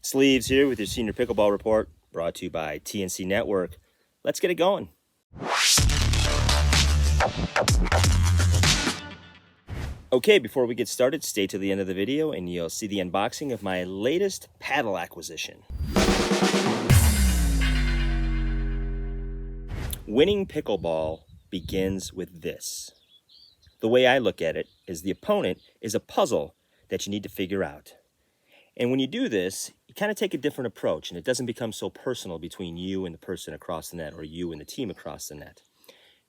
Sleeves here with your senior pickleball report, brought to you by TNC Network. Let's get it going. Okay, before we get started, stay to the end of the video and you'll see the unboxing of my latest paddle acquisition. Winning pickleball begins with this. The way I look at it is the opponent is a puzzle that you need to figure out. And when you do this, you kind of take a different approach and it doesn't become so personal between you and the person across the net or you and the team across the net.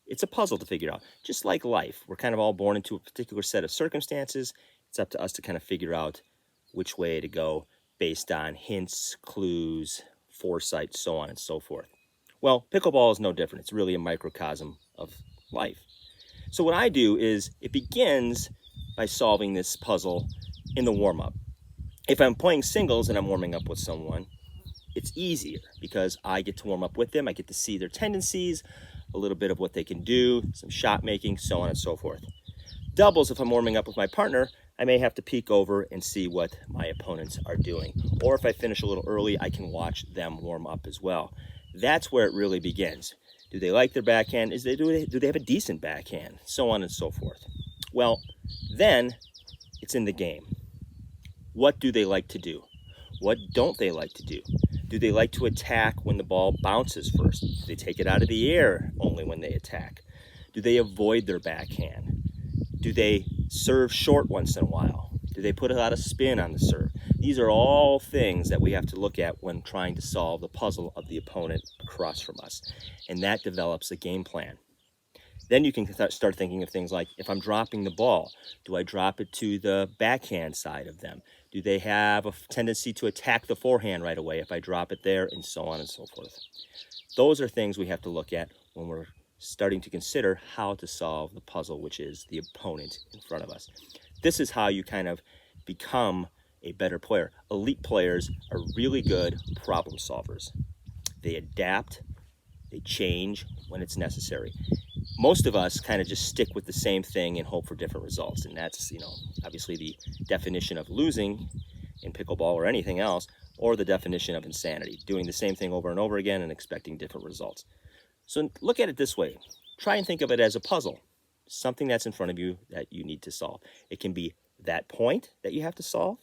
It's a puzzle to figure out, just like life. We're kind of all born into a particular set of circumstances. It's up to us to kind of figure out which way to go based on hints, clues, foresight, so on and so forth. Well, pickleball is no different. It's really a microcosm of life. So what I do is it begins by solving this puzzle in the warm-up. If I'm playing singles and I'm warming up with someone, it's easier because I get to warm up with them. I get to see their tendencies, a little bit of what they can do, some shot making, so on and so forth. Doubles, if I'm warming up with my partner, I may have to peek over and see what my opponents are doing. Or if I finish a little early, I can watch them warm up as well. That's where it really begins. Do they like their backhand? Do they have a decent backhand? So on and so forth. Well, then it's in the game. What do they like to do? What don't they like to do? Do they like to attack when the ball bounces first? Do they take it out of the air only when they attack? Do they avoid their backhand? Do they serve short once in a while? Do they put a lot of spin on the serve? These are all things that we have to look at when trying to solve the puzzle of the opponent across from us. And that develops a game plan. Then you can start thinking of things like, if I'm dropping the ball, do I drop it to the backhand side of them? Do they have a tendency to attack the forehand right away if I drop it there, and so on and so forth? Those are things we have to look at when we're starting to consider how to solve the puzzle, which is the opponent in front of us. This is how you kind of become a better player. Elite players are really good problem solvers. They adapt, they change when it's necessary. Most of us kind of just stick with the same thing and hope for different results. And that's, obviously the definition of losing in pickleball or anything else, or the definition of insanity, doing the same thing over and over again and expecting different results. So look at it this way. Try and think of it as a puzzle, something that's in front of you that you need to solve. It can be that point that you have to solve,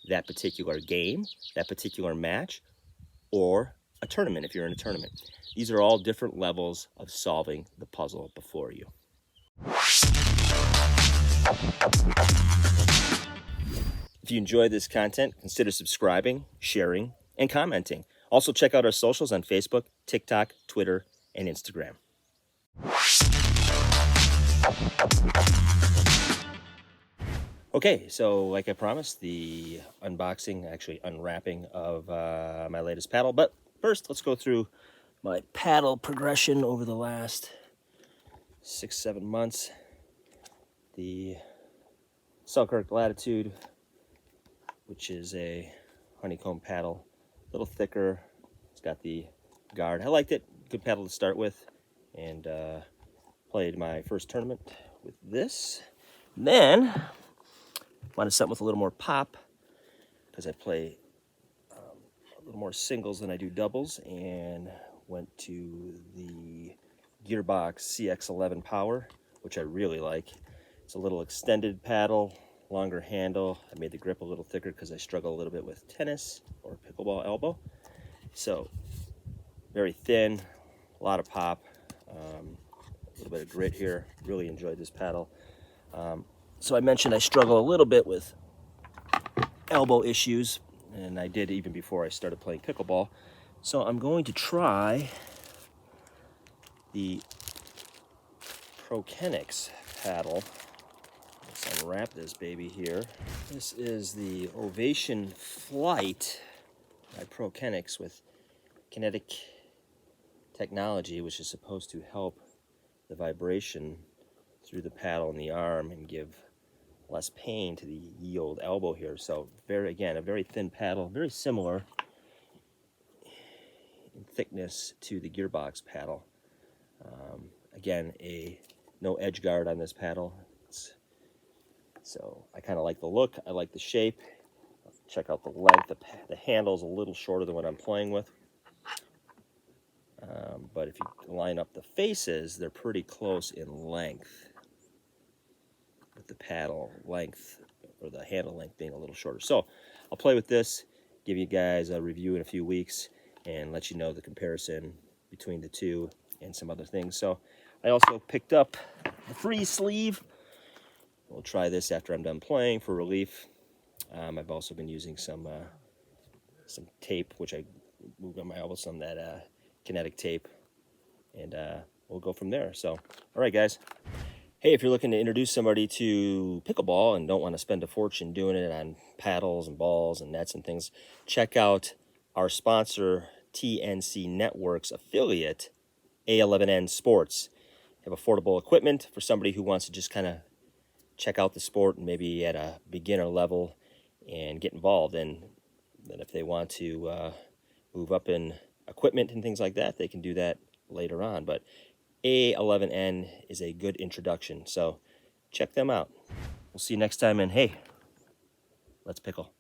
that particular game, that particular match, or a tournament if you're in a tournament. These are all different levels of solving the puzzle before you. If you enjoy this content, consider subscribing, sharing, and commenting. Also check out our socials on Facebook, TikTok, Twitter, and Instagram. Okay, so like I promised, the unboxing, actually unwrapping of my latest paddle. But first, let's go through my paddle progression over the last 6-7 months. The Selkirk Latitude, which is a honeycomb paddle, a little thicker. It's got the guard. I liked it. Good paddle to start with, and played my first tournament with this. And then wanted something with a little more pop because I play a little more singles than I do doubles, and went to the Gearbox CX11 Power, which I really like. It's a little extended paddle, longer handle. I made the grip a little thicker because I struggle a little bit with tennis or pickleball elbow. So very thin, a lot of pop, a little bit of grit here. Really enjoyed this paddle. So I mentioned I struggle a little bit with elbow issues, and I did even before I started playing pickleball. So I'm going to try the Prokenics paddle. Let's unwrap this baby here. This is the Ovation Flight by Prokenics with kinetic technology, which is supposed to help the vibration through the paddle and the arm and give less pain to the ye old elbow here. So again, a very thin paddle, very similar in thickness to the Gearbox paddle. Again, no edge guard on this paddle. So I kind of like the look. I like the shape. Check out the length. The handle's a little shorter than what I'm playing with. But if you line up the faces, they're pretty close in length, with the paddle length or the handle length being a little shorter. So I'll play with this, give you guys a review in a few weeks, and let you know the comparison between the two and some other things. So I also picked up the free sleeve. We'll try this after I'm done playing for relief. I've also been using some tape, which I moved on my elbow, some that kinetic tape, and we'll go from there. So, all right, guys. Hey, if you're looking to introduce somebody to pickleball and don't want to spend a fortune doing it on paddles and balls and nets and things, check out our sponsor, TNC Network's affiliate, A11N Sports. They have affordable equipment for somebody who wants to just kind of check out the sport and maybe at a beginner level and get involved. And then if they want to move up in equipment and things like that, they can do that later on. But A11N is a good introduction, so check them out. We'll see you next time, and hey, let's pickle.